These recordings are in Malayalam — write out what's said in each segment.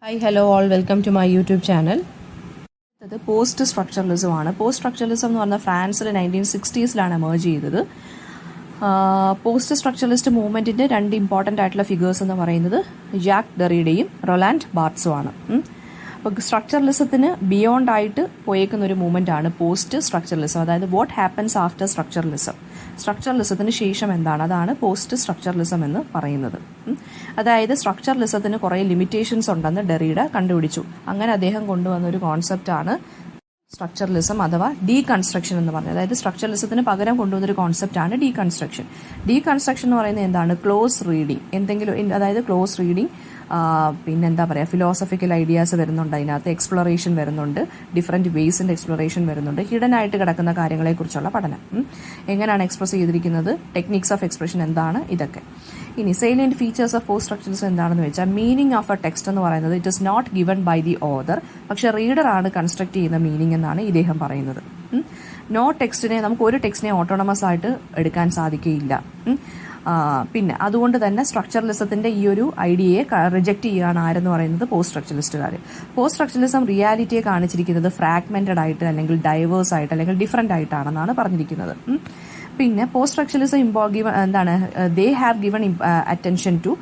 Hi, hello all, welcome to my YouTube channel. ഇത് പോസ്റ്റ് സ്ട്രക്ചറലിസം ആണ്. പോസ്റ്റ് സ്ട്രക്ചറലിസം എന്ന് പറഞ്ഞാൽ ഫ്രാൻസിൽ 1960s എമേർജ് ചെയ്തത്. പോസ്റ്റ് സ്ട്രക്ചറലിസ്റ്റ് മൂവ്മെൻറ്റിൻ്റെ രണ്ട് ഇമ്പോർട്ടൻ്റ് ആയിട്ടുള്ള ഫിഗേഴ്സ് എന്ന് പറയുന്നത് ജാക്ക് ഡെറിഡയും റൊലാൻഡ് ബാർട്സും ആണ്. അപ്പോൾ സ്ട്രക്ചറലിസത്തിന് ബിയോണ്ട് ആയിട്ട് പോയേക്കുന്ന ഒരു മൂവ്മെൻ്റ് ആണ് പോസ്റ്റ് സ്ട്രക്ചറലിസം. അതായത് വാട്ട് ഹാപ്പൻസ് ആഫ്റ്റർ സ്ട്രക്ചറലിസം, സ്ട്രക്ചറലിസത്തിന് ശേഷം എന്താണ്, അതാണ് പോസ്റ്റ് സ്ട്രക്ചറലിസം എന്ന് പറയുന്നത്. അതായത് സ്ട്രക്ചറലിസത്തിന് കുറേ ലിമിറ്റേഷൻസ് ഉണ്ടെന്ന് ഡെറിഡ കണ്ടുപിടിച്ചു. അങ്ങനെ അദ്ദേഹം കൊണ്ടുവന്ന ഒരു കോൺസെപ്റ്റാണ് സ്ട്രക്ചറലിസം അഥവാ ഡീകൺസ്ട്രക്ഷൻ എന്ന് പറഞ്ഞത്. അതായത് സ്ട്രക്ചറലിസത്തിന് പകരം കൊണ്ടുവന്നൊരു കോൺസെപ്റ്റാണ് ഡീകൺസ്ട്രക്ഷൻ. ഡീകൺസ്ട്രക്ഷൻ എന്ന് പറയുന്നത് എന്താണ്? ക്ലോസ് റീഡിങ്, എന്തെങ്കിലും, അതായത് ക്ലോസ് റീഡിങ്, പിന്നെന്താ പറയുക, ഫിലോസഫിക്കൽ ഐഡിയാസ് വരുന്നുണ്ട്, അതിനകത്ത് എക്സ്പ്ലോറേഷൻ വരുന്നുണ്ട്, ഡിഫറെൻറ്റ് വേസിൻ്റെ എക്സ്പ്ലോറേഷൻ വരുന്നുണ്ട്, ഹിഡൻ ആയിട്ട് കിടക്കുന്ന കാര്യങ്ങളെക്കുറിച്ചുള്ള പഠനം, എങ്ങനെയാണ് എക്സ്പ്രസ് ചെയ്തിരിക്കുന്നത്, ടെക്നിക്സ് ഓഫ് എക്സ്പ്രഷൻ എന്താണ്, ഇതൊക്കെ. ഇനി salient features of post structuralism എന്താണെന്ന് വെച്ചാൽ, മീനിങ് ഓഫ് എ ടെക്സ്റ്റ് എന്ന് പറയുന്നത് it is not given by the author, പക്ഷേ റീഡറാണ് കൺസ്ട്രക്ട് ചെയ്യുന്ന മീനിങ് എന്നാണ് ഇദ്ദേഹം പറയുന്നത്. നോ ടെക്സ്റ്റിനെ, നമുക്ക് ഒരു ടെക്സ്റ്റിനെ ഓട്ടോണമസ് ആയിട്ട് എടുക്കാൻ സാധിക്കുകയില്ല. പിന്നെ അതുകൊണ്ട് തന്നെ സ്ട്രക്ചറലിസത്തിൻ്റെ ഈ ഒരു ഐഡിയയെ റിജക്റ്റ് ചെയ്യുകയാണ് ആരെന്ന് പറയുന്നത് പോസ്റ്റ് സ്ട്രക്ചറലിസ്റ്റുകാർ. പോസ്റ്റ് സ്ട്രക്ചറലിസം റിയാലിറ്റിയെ കാണിച്ചിരിക്കുന്നത് ഫ്രാഗ്മെന്റഡ് ആയിട്ട്, അല്ലെങ്കിൽ ഡൈവേഴ്സ് ആയിട്ട്, അല്ലെങ്കിൽ ഡിഫറെൻ്റ് ആയിട്ടാണെന്നാണ് പറഞ്ഞിരിക്കുന്നത്. പിന്നെ പോസ്റ്റ് സ്ട്രക്ചറലിസം എന്താണ്, they have given attention to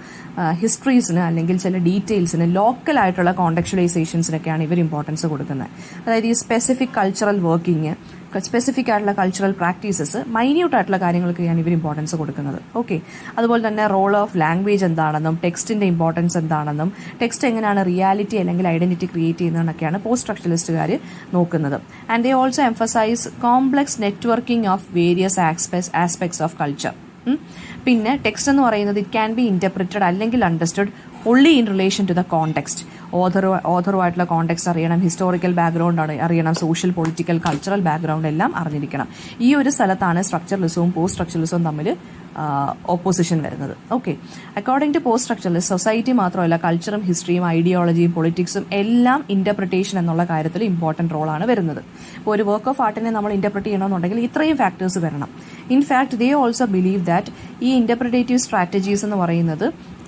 ഹിസ്റ്ററീസിന്, അല്ലെങ്കിൽ ചില ഡീറ്റെയിൽസിന്, ലോക്കൽ ആയിട്ടുള്ള കോണ്ടക്ച്വലൈസേഷൻസിനൊക്കെയാണ് ഇവർ ഇമ്പോർട്ടൻസ് കൊടുക്കുന്നത്. അതായത് ഈ സ്പെസിഫിക് കൾച്ചറൽ വർക്കിംഗ്, സ്പെസിഫിക് ആയിട്ടുള്ള കൾച്ചറൽ പ്രാക്ടീസസ്, മൈന്യൂട്ട് ആയിട്ടുള്ള കാര്യങ്ങൾക്കാണ് ഇവർ ഇമ്പോർട്ടൻസ് കൊടുക്കുന്നത്. ഓക്കെ, അതുപോലെ തന്നെ റോൾ ഓഫ് ലാംഗ്വേജ് എന്താണെന്നും, ടെക്സ്റ്റിന്റെ ഇമ്പോർട്ടൻസ് എന്താണെന്നും, ടെക്സ്റ്റ് എങ്ങനെയാണ് റിയാലിറ്റി അല്ലെങ്കിൽ ഐഡന്റിറ്റി ക്രിയേറ്റ് ചെയ്യുന്നതെന്നൊക്കെയാണ് പോസ്റ്റ് സ്ട്രക്ചറലിസ്റ്റുകാർ നോക്കുന്നത്. And they also emphasise complex networking of various aspects of culture. പിന്നെ ടെക്സ്റ്റ് എന്ന് പറയുന്നത് ഇറ്റ് ക്യാൻ ബി ഇന്റർപ്രിറ്റഡ് അല്ലെങ്കിൽ understood only in relation to the context. ഓഥറുമായിട്ടുള്ള കോണ്ടെക്സ്റ്റ് അറിയണം, ഹിസ്റ്റോറിക്കൽ ബാക്ക്ഗ്രൗണ്ട് അറിയണം, സോഷ്യൽ പൊളിറ്റിക്കൽ കൾച്ചറൽ ബാക്ക്ഗ്രൗണ്ട് എല്ലാം അറിഞ്ഞിരിക്കണം. ഈ ഒരു സ്ഥലത്താണ് സ്ട്രക്ചറലിസവും പോസ്റ്റ് സ്ട്രക്ചറലിസവും തമ്മിൽ ഓപ്പോസിഷൻ വരുന്നത്. Okay, according to post structuralist, society മാത്രമല്ല കൾച്ചറും ഹിസ്റ്ററിയും ഐഡിയോളജിയും പൊളിറ്റിക്സും എല്ലാം ഇന്റർപ്രിട്ടേഷൻ എന്നുള്ള കാര്യത്തിൽ ഇമ്പോർട്ടൻറ്റ് റോളാണ് വരുന്നത്. ഇപ്പോൾ ഒരു വർക്ക് ഓഫ് ആർട്ടിനെ നമ്മൾ ഇന്റർപ്രിറ്റ് ചെയ്യണമെന്നുണ്ടെങ്കിൽ ഇത്രയും ഫാക്ടേഴ്സ് വരണം. In fact they also believe that ഈ ഇന്റർപ്രിറ്റേറ്റീവ് സ്ട്രാറ്റജീസ് എന്ന് പറയുന്നത്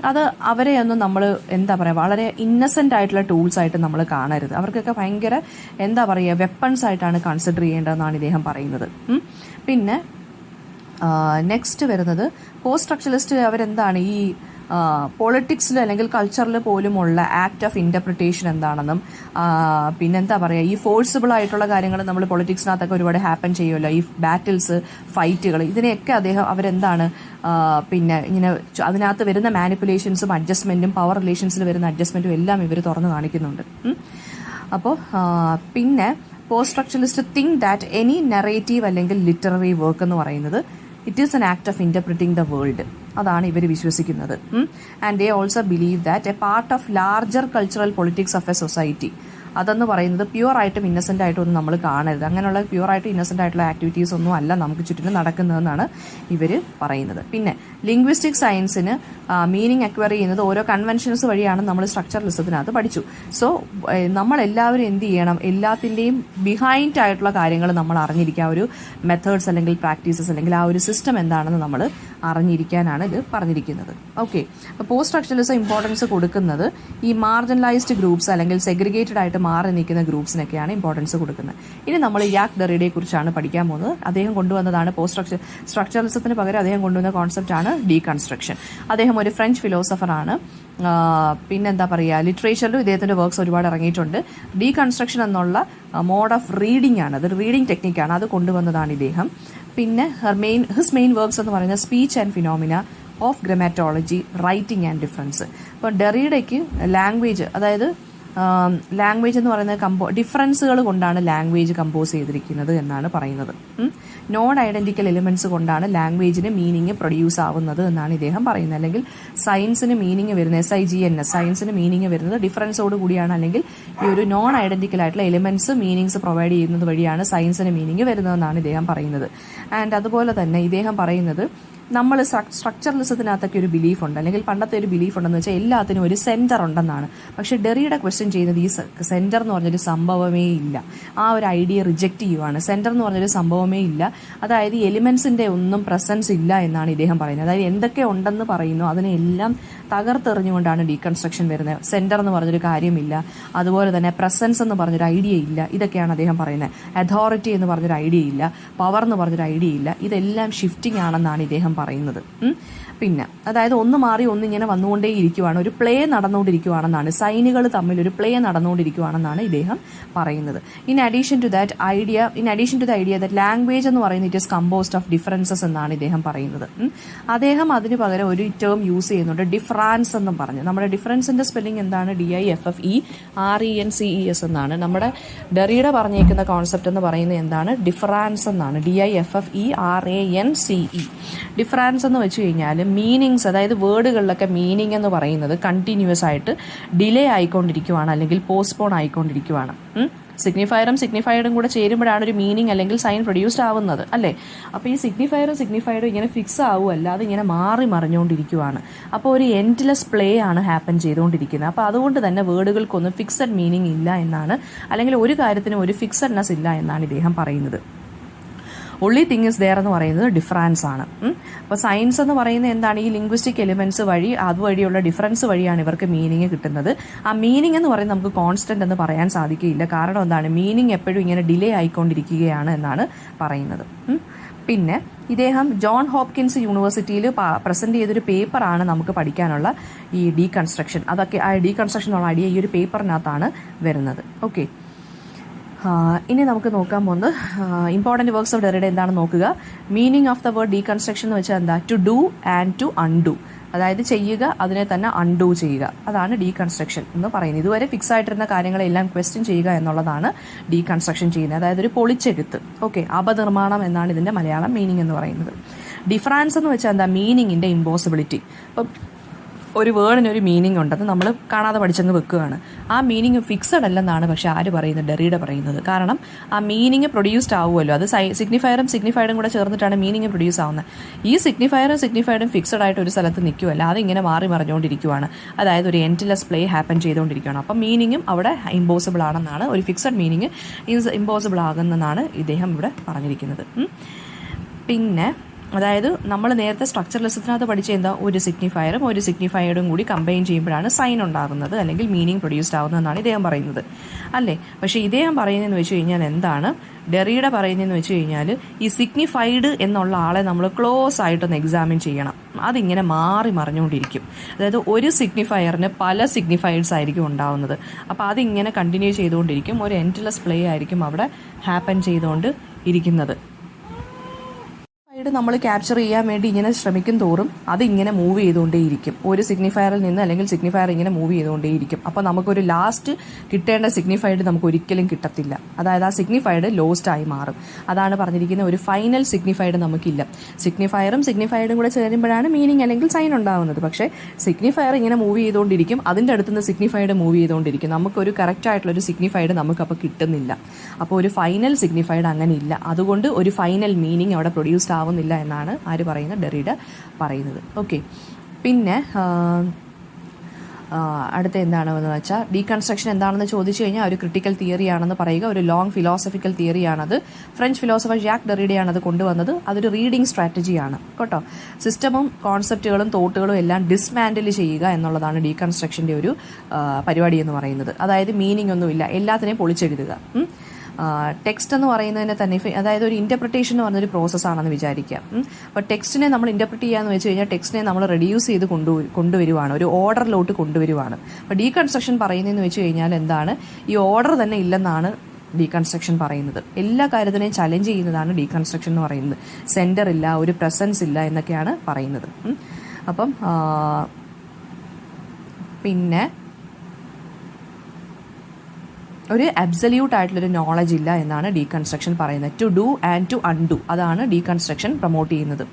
അത് അവരെയൊന്നും നമ്മൾ എന്താ പറയുക, വളരെ ഇന്നസെൻ്റ് ആയിട്ടുള്ള ടൂൾസ് ആയിട്ട് നമ്മൾ കാണരുത്. അവർക്കൊക്കെ ഭയങ്കര എന്താ പറയുക, വെപ്പൺസ് ആയിട്ടാണ് കൺസിഡർ ചെയ്യേണ്ടതെന്നാണ് ഇദ്ദേഹം പറയുന്നത്. പിന്നെ നെക്സ്റ്റ് വരുന്നത് പോസ്റ്റ് സ്ട്രക്ചറലിസ്റ്റ് അവരെന്താണ് ഈ പൊളിറ്റിക്സിൽ അല്ലെങ്കിൽ കൾച്ചറിൽ പോലുമുള്ള ആക്ട് ഓഫ് ഇന്റർപ്രിട്ടേഷൻ എന്താണെന്നും, പിന്നെന്താ പറയുക, ഈ ഫോഴ്സിബിൾ ആയിട്ടുള്ള കാര്യങ്ങൾ നമ്മൾ പൊളിറ്റിക്സിനകത്തൊക്കെ ഒരുപാട് ഹാപ്പൻ ചെയ്യുമല്ലോ, ഈ ബാറ്റിൽസ്, ഫൈറ്റുകൾ, ഇതിനെയൊക്കെ അവരെന്താണ് പിന്നെ ഇങ്ങനെ അതിനകത്ത് വരുന്ന മാനിപ്പുലേഷൻസും അഡ്ജസ്റ്റ്മെന്റും പവർ റിലേഷൻസിൽ വരുന്ന അഡ്ജസ്റ്റ്മെന്റും എല്ലാം ഇവർ തുറന്നു കാണിക്കുന്നുണ്ട്. അപ്പോൾ പിന്നെ post structuralist think that any narrative അല്ലെങ്കിൽ ലിറ്റററി വർക്ക് എന്ന് പറയുന്നത് it is N act of ഇന്റർപ്രിറ്റിംഗ് the world, അതാണ് ഇവർ വിശ്വസിക്കുന്നത്. And they also believe that A part of larger cultural politics of A society, അതെന്ന് പറയുന്നത് പ്യുവർ ആയിട്ടും ഇന്നസെൻ്റ് ആയിട്ടും ഒന്നും നമ്മൾ കാണരുത്. അങ്ങനെയുള്ള പ്യുവർ ആയിട്ട് ഇന്നസെൻ്റ് ആയിട്ടുള്ള ആക്ടിവിറ്റീസ് ഒന്നും അല്ല നമുക്ക് ചുറ്റിനും നടക്കുന്നതെന്നാണ് ഇവർ പറയുന്നത്. പിന്നെ ലിംഗ്വിസ്റ്റിക് സയൻസിന് മീനിങ് അക്വയർ ചെയ്യുന്നത് ഓരോ കൺവെൻഷൻസ് വഴിയാണ് നമ്മൾ സ്ട്രക്ചറലിസത്തിനകത്ത് പഠിച്ചു. സോ നമ്മളെല്ലാവരും എന്ത് ചെയ്യണം, എല്ലാത്തിൻ്റെയും ബിഹൈൻഡ് ആയിട്ടുള്ള കാര്യങ്ങൾ നമ്മൾ അറിഞ്ഞിരിക്കുക. ഒരു മെത്തേഡ്സ് അല്ലെങ്കിൽ പ്രാക്ടീസസ് അല്ലെങ്കിൽ ആ ഒരു സിസ്റ്റം എന്താണെന്ന് നമ്മൾ അറിഞ്ഞിരിക്കാനാണ് ഇത് പറഞ്ഞിരിക്കുന്നത്. ഓക്കെ, അപ്പോൾ പോസ്റ്റ് സ്ട്രക്ചറലിസം ഇമ്പോർട്ടൻസ് കൊടുക്കുന്നത് ഈ മാർജിനലൈസ്ഡ് ഗ്രൂപ്പ്സ് അല്ലെങ്കിൽ സെഗ്രിഗേറ്റഡ് ആയിട്ട് മാറി നിൽക്കുന്ന ഗ്രൂപ്പ്സിനൊക്കെയാണ് ഇമ്പോർട്ടൻസ് കൊടുക്കുന്നത്. ഇനി നമ്മൾ ജാക്ക് ഡെറിഡയെ കുറിച്ചാണ് പഠിക്കാൻ പോകുന്നത്. അദ്ദേഹം കൊണ്ടുവന്നതാണ് പോസ്റ്റ് സ്ട്രക്ചറലിസത്തിന് പകരം അദ്ദേഹം കൊണ്ടുവന്ന കോൺസെപ്റ്റാണ് ഡീകൺസ്ട്രക്ഷൻ. അദ്ദേഹം ഒരു ഫ്രഞ്ച് ഫിലോസഫറാണ്. പിന്നെന്താ പറയുക, ലിറ്ററേച്ചറിലും ഇദ്ദേഹത്തിൻ്റെ വർക്ക്സ് ഒരുപാട് ഇറങ്ങിയിട്ടുണ്ട്. ഡീകൺസ്ട്രക്ഷൻ എന്നുള്ള മോഡ് ഓഫ് റീഡിംഗ് ആണ്, അത് റീഡിംഗ് ടെക്നിക്കാണ്, അത് കൊണ്ടുവന്നതാണ് ഇദ്ദേഹം. പിന്നെ ഹിസ് മെയിൻ വർക്ക്സ് എന്ന് പറയുന്നത് speech and phenomena of grammatology, writing and difference. ഇപ്പോൾ ഡെറിഡയ്ക്ക് ലാംഗ്വേജ്, അതായത് ലാംഗ്വേജ് എന്ന് പറയുന്നത് ഡിഫറൻസുകൾ കൊണ്ടാണ് ലാംഗ്വേജ് കമ്പോസ് ചെയ്തിരിക്കുന്നത് എന്നാണ് പറയുന്നത്. നോൺ ഐഡന്റിക്കൽ എലിമെന്റ്സ് കൊണ്ടാണ് ലാംഗ്വേജിന് മീനിങ് പ്രൊഡ്യൂസ് ആവുന്നത് എന്നാണ് ഇദ്ദേഹം പറയുന്നത്. അല്ലെങ്കിൽ സയൻസിന് മീനിങ് വരുന്നത് SIGNS, സയൻസിന് മീനിങ് വരുന്നത് ഡിഫറൻസോട് കൂടിയാണ്, അല്ലെങ്കിൽ ഈ ഒരു നോൺ ഐഡന്റിക്കൽ ആയിട്ടുള്ള എലിമെന്റ്സ് മീനിങ്സ് പ്രൊവൈഡ് ചെയ്യുന്നത് വഴിയാണ് സയൻസിന് മീനിങ് വരുന്നതെന്നാണ് ഇദ്ദേഹം പറയുന്നത്. ആൻഡ് അതുപോലെ തന്നെ ഇദ്ദേഹം പറയുന്നത് നമ്മൾ സ്ട്രക്ചറലിസത്തിനകത്തൊക്കെ ഒരു ബിലീഫ് ഉണ്ട്, അല്ലെങ്കിൽ പണ്ടത്തെ ഒരു ബിലീഫ് ഉണ്ടെന്ന് വെച്ചാൽ എല്ലാത്തിനും ഒരു സെൻറ്റർ ഉണ്ടെന്നാണ്. പക്ഷേ ഡെറിയുടെ ക്വസ്റ്റ്യൻ ചെയ്യുന്നത് ഈ സെൻറ്റർ എന്ന് പറഞ്ഞൊരു സംഭവമേ ഇല്ല, ആ ഒരു ഐഡിയ റിജക്റ്റ് ചെയ്യുവാണ്. സെൻറ്റർ എന്ന് പറഞ്ഞൊരു സംഭവമേ ഇല്ല, അതായത് എലിമെൻസിൻ്റെ ഒന്നും പ്രസൻസ് ഇല്ല എന്നാണ് ഇദ്ദേഹം പറയുന്നത്. അതായത് എന്തൊക്കെ ഉണ്ടെന്ന് പറയുന്നു അതിനെല്ലാം തകർത്തെറിഞ്ഞുകൊണ്ടാണ് ഡീകൺസ്ട്രക്ഷൻ വരുന്നത്. സെൻറ്റർ എന്ന് പറഞ്ഞൊരു കാര്യമില്ല, അതുപോലെ തന്നെ പ്രസൻസ് എന്ന് പറഞ്ഞൊരു ഐഡിയ ഇല്ല, ഇതൊക്കെയാണ് അദ്ദേഹം പറയുന്നത്. അതോറിറ്റി എന്ന് പറഞ്ഞൊരു ഐഡിയ ഇല്ല, പവർ എന്ന് പറഞ്ഞൊരു ഐഡിയ ഇല്ല, ഇതെല്ലാം ഷിഫ്റ്റിംഗ് ആണെന്നാണ് ഇദ്ദേഹം പറയുന്നത്. പിന്നെ അതായത് ഒന്ന് മാറി ഒന്നിങ്ങനെ വന്നുകൊണ്ടേ ഇരിക്കുവാണ്, ഒരു പ്ലേ നടന്നുകൊണ്ടിരിക്കുവാണെന്നാണ്, സൈനുകൾ തമ്മിൽ ഒരു പ്ലേ നടന്നുകൊണ്ടിരിക്കുവാണെന്നാണ് ഇദ്ദേഹം പറയുന്നത്. In addition to the idea that language എന്ന് പറയുന്നത് it is composed of differences എന്നാണ് ഇദ്ദേഹം പറയുന്നത്. അദ്ദേഹം അതിന് പകരം ഒരു ടേം യൂസ് ചെയ്യുന്നുണ്ട്, ഡിഫറൻസ് എന്നും പറഞ്ഞ്. നമ്മുടെ ഡിഫറൻസിന്റെ സ്പെല്ലിംഗ് എന്താണ്? DIFFERENCES എന്നാണ്. നമ്മുടെ ഡെറിയുടെ പറഞ്ഞേക്കുന്ന കോൺസെപ്റ്റ് എന്ന് പറയുന്നത് എന്താണ്? ഡിഫറൻസ് എന്നാണ്. DIFFERANCE. ഡിഫറൻസ് എന്ന് വെച്ച് കഴിഞ്ഞാൽ മീനിങ്സ്, അതായത് വേർഡുകളിലൊക്കെ മീനിങ് എന്ന് പറയുന്നത് കണ്ടിന്യൂസ് ആയിട്ട് ഡിലേ ആയിക്കൊണ്ടിരിക്കുവാണ്, അല്ലെങ്കിൽ പോസ്റ്റ്പോൺ ആയിക്കൊണ്ടിരിക്കുവാണ്. സിഗ്നിഫയറും സിഗ്നിഫൈഡും കൂടെ ചേരുമ്പോഴാണ് ഒരു മീനിങ് അല്ലെങ്കിൽ സൈൻ പ്രൊഡ്യൂസ്ഡ് ആവുന്നത്, അല്ലേ? അപ്പോൾ ഈ സിഗ്നിഫൈഡും ഇങ്ങനെ ഫിക്സ് ആവുമല്ല, അത് ഇങ്ങനെ മാറി മറിഞ്ഞുകൊണ്ടിരിക്കുവാണ്. അപ്പോൾ ഒരു എൻഡ്ലെസ് പ്ലേ ആണ് ഹാപ്പൻ ചെയ്തുകൊണ്ടിരിക്കുന്നത്. അപ്പോൾ അതുകൊണ്ട് തന്നെ വേർഡുകൾക്കൊന്നും ഫിക്സഡ് മീനിങ് ഇല്ല എന്നാണ്, അല്ലെങ്കിൽ ഒരു കാര്യത്തിനും ഒരു ഫിക്സഡ്നെസ് ഇല്ല എന്നാണ് ഇദ്ദേഹം പറയുന്നത്. ഒൺലി തിങ് ഇസ് ദെയർ എന്ന് പറയുന്നത് ഡിഫറൻസ് ആണ്. അപ്പോൾ സയൻസ് എന്ന് പറയുന്നത് എന്താണ്? ഈ ലിംഗ്വിസ്റ്റിക് എലിമെന്റ്സ് വഴി, അതുവഴിയുള്ള ഡിഫറൻസ് വഴിയാണ് ഇവർക്ക് മീനിങ് കിട്ടുന്നത്. ആ മീനിങ് എന്ന് പറയുന്നത് നമുക്ക് കോൺസ്റ്റന്റ് എന്ന് പറയാൻ സാധിക്കില്ല. കാരണം എന്താണ്? മീനിങ് എപ്പോഴും ഇങ്ങനെ ഡിലേ ആയിക്കൊണ്ടിരിക്കുകയാണ് എന്നാണ് പറയുന്നത്. പിന്നെ ഇദ്ദേഹം ജോൺ ഹോപ്കിൻസ് യൂണിവേഴ്സിറ്റിയിൽ പ്രസന്റ് ചെയ്തൊരു പേപ്പറാണ് നമുക്ക് പഠിക്കാനുള്ള ഈ ഡീകൺസ്ട്രക്ഷൻ. അതൊക്കെ ആ ഡീകൺസ്ട്രക്ഷനുള്ള ഐഡിയ ഈ ഒരു പേപ്പറിനകത്താണ് വരുന്നത്. ഓക്കെ, ഇനി നമുക്ക് നോക്കാൻ പോകുന്നത് ഇമ്പോർട്ടൻറ്റ് വർക്ക്സ് ഓഫ് ഡെറിഡ എന്താണെന്ന് നോക്കുക. Meaning of the word deconstruction എന്ന് വെച്ചാൽ എന്താ? To do and to undo, അതായത് ചെയ്യുക അതിനെ തന്നെ അൺഡു ചെയ്യുക, അതാണ് ഡീകൺസ്ട്രക്ഷൻ എന്ന് പറയുന്നത്. ഇതുവരെ ഫിക്സ് ആയിട്ടിരുന്ന കാര്യങ്ങളെല്ലാം ക്വസ്റ്റ്യൻ ചെയ്യുക എന്നുള്ളതാണ് ഡീകൺസ്ട്രക്ഷൻ ചെയ്യുന്നത്, അതായത് ഒരു പൊളിച്ചെഴുത്ത്. ഓക്കെ, അപനിർമ്മാണം എന്നാണ് ഇതിൻ്റെ മലയാളം മീനിങ് എന്ന് പറയുന്നത്. ഡിഫറൻസ് എന്ന് വെച്ചാൽ എന്താ? മീനിങ്ങിൻ്റെ ഇമ്പോസിബിലിറ്റി. അപ്പം ഒരു വേർഡിനൊരു മീനിങ് ഉണ്ടെന്ന് നമ്മൾ കാണാതെ പഠിച്ചങ്ങ് വെക്കുകയാണ്. ആ മീനിങ് ഫിക്സഡ് അല്ലെന്നാണ് പക്ഷെ ആര് പറയുന്നത്? ഡെറിഡ പറയുന്നത്. കാരണം ആ മീനിങ് പ്രൊഡ്യൂസ്ഡ് ആവുമല്ലോ, അത് സിഗ്നിഫയറും കൂടെ ചേർന്നിട്ടാണ് മീനിങ് പ്രൊഡ്യൂസ് ആവുന്നത്. ഈ സിഗ്നിഫയറും ഫിക്സഡ് ആയിട്ട് ഒരു സ്ഥലത്ത് നിൽക്കുമല്ല, അതിങ്ങനെ മാറി മറിഞ്ഞുകൊണ്ടിരിക്കുവാണ്, അതായത് ഒരു എൻഡ്ലെസ് പ്ലേ ഹാപ്പൻ ചെയ്തുകൊണ്ടിരിക്കുകയാണ്. അപ്പം മീനിങ്ങും അവിടെ ഇമ്പോസിബിൾ ആണെന്നാണ്, ഒരു ഫിക്സഡ് മീനിങ് ഇമ്പോസിബിൾ ആകുന്നെന്നാണ് ഇദ്ദേഹം ഇവിടെ പറഞ്ഞിരിക്കുന്നത്. പിന്നെ അതായത് നമ്മൾ നേരത്തെ സ്ട്രക്ചറലിസത്തിനകത്ത് പഠിച്ച എന്താ? ഒരു സിഗ്നിഫയറും കൂടി കമ്പൈൻ ചെയ്യുമ്പോഴാണ് സൈൻ ഉണ്ടാകുന്നത്, അല്ലെങ്കിൽ മീനിങ് പ്രൊഡ്യൂസ്ഡ് ആകുന്നതെന്നാണ് ഇദ്ദേഹം പറയുന്നത്, അല്ലേ? പക്ഷേ ഇദ്ദേഹം പറയുന്നതെന്ന് വെച്ച് കഴിഞ്ഞാൽ എന്താണ്? ഡെറിയുടെ പറയുന്നതെന്ന് വെച്ച് കഴിഞ്ഞാൽ ഈ സിഗ്നിഫൈഡ് എന്നുള്ള ആളെ നമ്മൾ ക്ലോസ് ആയിട്ടൊന്ന് എക്സാമിൻ ചെയ്യണം. അതിങ്ങനെ മാറി മറിഞ്ഞുകൊണ്ടിരിക്കും, അതായത് ഒരു സിഗ്നിഫയറിന് പല സിഗ്നിഫൈഡ്സ് ആയിരിക്കും ഉണ്ടാവുന്നത്. അപ്പോൾ അതിങ്ങനെ കണ്ടിന്യൂ ചെയ്തുകൊണ്ടിരിക്കും, ഒരു എൻഡ്ലെസ് പ്ലേ ആയിരിക്കും അവിടെ ഹാപ്പൻ ചെയ്തുകൊണ്ട് ഇരിക്കുന്നത്. നമ്മൾ ക്യാപ്ചർ ചെയ്യാൻ വേണ്ടി ഇങ്ങനെ ശ്രമിക്കും തോറും അതിങ്ങനെ മൂവ് ചെയ്തുകൊണ്ടേയിരിക്കും, ഒരു സിഗ്നിഫയറിൽ നിന്ന് അല്ലെങ്കിൽ സിഗ്നിഫയർ ഇങ്ങനെ മൂവ് ചെയ്തുകൊണ്ടേയിരിക്കും. അപ്പോൾ നമുക്കൊരു ലാസ്റ്റ് കിട്ടേണ്ട സിഗ്നിഫൈഡ് നമുക്ക് ഒരിക്കലും കിട്ടത്തില്ല, അതായത് ആ സിഗ്നിഫൈഡ് ലോസ്റ്റ് ആയി മാറും. അതാണ് പറഞ്ഞിരിക്കുന്ന ഒരു ഫൈനൽ സിഗ്നിഫൈഡ് നമുക്കില്ല. സിഗ്നിഫൈഡും കൂടെ ചേരുമ്പോഴാണ് മീനിങ് അല്ലെങ്കിൽ സൈൻ ഉണ്ടാവുന്നത്. പക്ഷേ സിഗ്നിഫയർ ഇങ്ങനെ മൂവ് ചെയ്തുകൊണ്ടിരിക്കും, അതിൻ്റെ അടുത്തുനിന്ന് സിഗ്നിഫൈഡ് മൂവ് ചെയ്തുകൊണ്ടിരിക്കും, നമുക്കൊരു കറക്റ്റ് ആയിട്ടുള്ളൊരു സിഗ്നിഫൈഡ് നമുക്കപ്പോൾ കിട്ടുന്നില്ല. അപ്പോൾ ഒരു ഫൈനൽ സിഗ്നിഫൈഡ് അങ്ങനെ ഇല്ല, അതുകൊണ്ട് ഒരു ഫൈനൽ മീനിങ് അവിടെ പ്രൊഡ്യൂസ്ഡ് ആവുന്നില്ല എന്നാണ് ആര് പറയുന്നത്? ഡെറിഡ പറയുന്നത്. ഓക്കെ, പിന്നെ അടുത്ത എന്താണെന്ന് വെച്ചാൽ ഡീകൺസ്ട്രക്ഷൻ എന്താണെന്ന് ചോദിച്ചു കഴിഞ്ഞാൽ ഒരു ക്രിട്ടിക്കൽ തിയറിയാണെന്ന് പറയുക, ഒരു ലോങ് ഫിലോസഫിക്കൽ തിയറിയാണത്. ഫ്രഞ്ച് ഫിലോസഫർ ജാക്ക് ഡെറിഡയാണ് അത് കൊണ്ടുവന്നത്. അതൊരു റീഡിംഗ് സ്ട്രാറ്റജിയാണ് കേട്ടോ. സിസ്റ്റമും കോൺസെപ്റ്റുകളും തോട്ടുകളും എല്ലാം ഡിസ്മാൻഡിൽ ചെയ്യുക എന്നുള്ളതാണ് ഡീകൺസ്ട്രക്ഷൻ്റെ ഒരു പരിപാടി എന്ന് പറയുന്നത്. അതായത് മീനിങ് ഒന്നുമില്ല, എല്ലാത്തിനെയും പൊളിച്ചെഴുതുക. ടെക്സ്റ്റ് എന്ന് പറയുന്നതിനെ തന്നെ, അതായത് ഒരു ഇൻ്റർപ്രിട്ടേഷൻ എന്ന് പറഞ്ഞൊരു പ്രോസസ്സാണെന്ന് വിചാരിക്കുക. അപ്പോൾ ടെക്സ്റ്റിനെ നമ്മൾ ഇൻ്റർപ്രിറ്റ് ചെയ്യാന്ന് വെച്ച് കഴിഞ്ഞാൽ ടെക്സ്റ്റിനെ നമ്മൾ റെഡ്യൂസ് ചെയ്ത് കൊണ്ടുവരുവാണ്, ഒരു ഓർഡറിലോട്ട് കൊണ്ടുവരുവാണ്. അപ്പോൾ ഡീകൺസ്ട്രക്ഷൻ പറയുന്നതെന്ന് വെച്ച് കഴിഞ്ഞാൽ എന്താണ്? ഈ ഓർഡർ തന്നെ ഇല്ലെന്നാണ് ഡീകൺസ്ട്രക്ഷൻ പറയുന്നത്. എല്ലാ കാര്യത്തിനെയും ചലഞ്ച് ചെയ്യുന്നതാണ് ഡീകൺസ്ട്രക്ഷൻ എന്ന് പറയുന്നത്. സെൻറ്റർ ഇല്ല, ഒരു പ്രസൻസ് ഇല്ല എന്നൊക്കെയാണ് പറയുന്നത്. അപ്പം പിന്നെ ഒരു അബ്സല്യൂട്ട് ആയിട്ടുള്ളൊരു നോളജ് ഇല്ല എന്നാണ് ഡീകൺസ്ട്രക്ഷൻ പറയുന്നത്. To do and to undo, അതാണ് ഡീകൺസ്ട്രക്ഷൻ പ്രൊമോട്ട് ചെയ്യുന്നത്.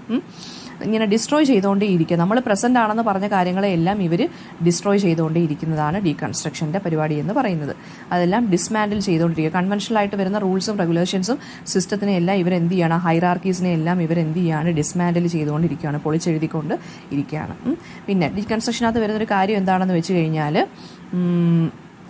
ഇങ്ങനെ ഡിസ്ട്രോയ് ചെയ്തുകൊണ്ടേ ഇരിക്കുക. നമ്മൾ പ്രസൻ്റ് ആണെന്ന് പറഞ്ഞ കാര്യങ്ങളെല്ലാം ഇവർ ഡിസ്ട്രോയ് ചെയ്തുകൊണ്ടേ ഇരിക്കുന്നതാണ് ഡീകൺസ്ട്രക്ഷൻ്റെ പരിപാടി എന്ന് പറയുന്നത്. അതെല്ലാം ഡിസ്മാൻഡിൽ ചെയ്തുകൊണ്ടിരിക്കുക. കൺവെൻഷനലായിട്ട് വരുന്ന റൂൾസും റെഗുലേഷൻസും സിസ്റ്റത്തിനെ എല്ലാം ഇവരെന്ത് ചെയ്യാണ്, ഹൈറാർക്കീസിനെ എല്ലാം ഇവരെന്ത് ചെയ്യാണ്, ഡിസ്മാൻഡിൽ ചെയ്തുകൊണ്ടിരിക്കുകയാണ്, പൊളിച്ചെഴുതിക്കൊണ്ട് ഇരിക്കുകയാണ്. പിന്നെ ഡീകൺസ്ട്രക്ഷനകത്ത് വരുന്നൊരു കാര്യം എന്താണെന്ന് വെച്ച് കഴിഞ്ഞാൽ,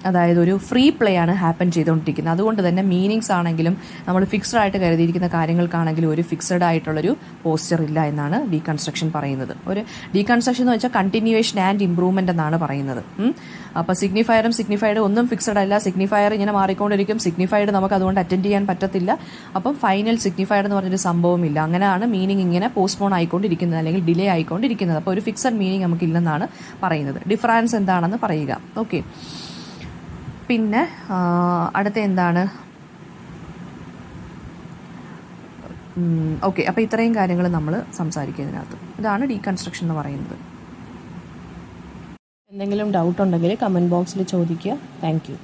അതായത് ഒരു ഫ്രീ പ്ലേ ആണ് ഹാപ്പൻ ചെയ്തുകൊണ്ടിരിക്കുന്നത്. അതുകൊണ്ട് തന്നെ മീനിങ്സ് ആണെങ്കിലും നമ്മൾ ഫിക്സ്ഡ് ആയിട്ട് കരുതിയിരിക്കുന്ന കാര്യങ്ങൾക്കാണെങ്കിലും ഒരു ഫിക്സഡ് ആയിട്ടുള്ളൊരു പോസ്ചർ ഇല്ല എന്നാണ് ഡീകൺസ്ട്രക്ഷൻ പറയുന്നത്. ഒരു ഡീകൺസ്ട്രക്ഷൻ എന്ന് വെച്ചാൽ കണ്ടിന്യൂവേഷൻ ആൻഡ് ഇംപ്രൂവ്മെൻ്റ് എന്നാണ് പറയുന്നത്. അപ്പോൾ സിഗ്നിഫയറും സിഗ്നിഫൈഡ് ഒന്നും ഫിക്സഡ് അല്ല. സിഗ്നിഫയർ ഇങ്ങനെ മാറിക്കൊണ്ടിരിക്കും, സിഗ്നിഫൈഡ് നമുക്ക് അതുകൊണ്ട് അറ്റൻഡ് ചെയ്യാൻ പറ്റത്തില്ല. അപ്പം ഫൈനൽ സിഗ്നിഫൈഡ് എന്ന് പറഞ്ഞൊരു സംഭവമില്ല. അങ്ങനെയാണ് മീനിങ് ഇങ്ങനെ പോസ്റ്റ്പോൺ ആയിക്കൊണ്ടിരിക്കുന്നത് അല്ലെങ്കിൽ ഡിലേ ആയിക്കൊണ്ടിരിക്കുന്നത്. അപ്പോൾ ഒരു ഫിക്സഡ് മീനിങ് നമുക്കില്ലെന്നാണ് പറയുന്നത്. ഡിഫറൻസ് എന്താണെന്ന് പറയുക. ഓക്കെ, പിന്നെ അടുത്ത എന്താണ്? ഓക്കെ, അപ്പോൾ ഇത്രയും കാര്യങ്ങൾ നമ്മൾ സംസാരിക്കുന്നതിനകത്ത് ഇതാണ് ഡീകൺസ്ട്രക്ഷൻ എന്ന് പറയുന്നത്. എന്തെങ്കിലും ഡൗട്ട് ഉണ്ടെങ്കിൽ കമൻറ്റ് ബോക്സിൽ ചോദിക്കുക. Thank you.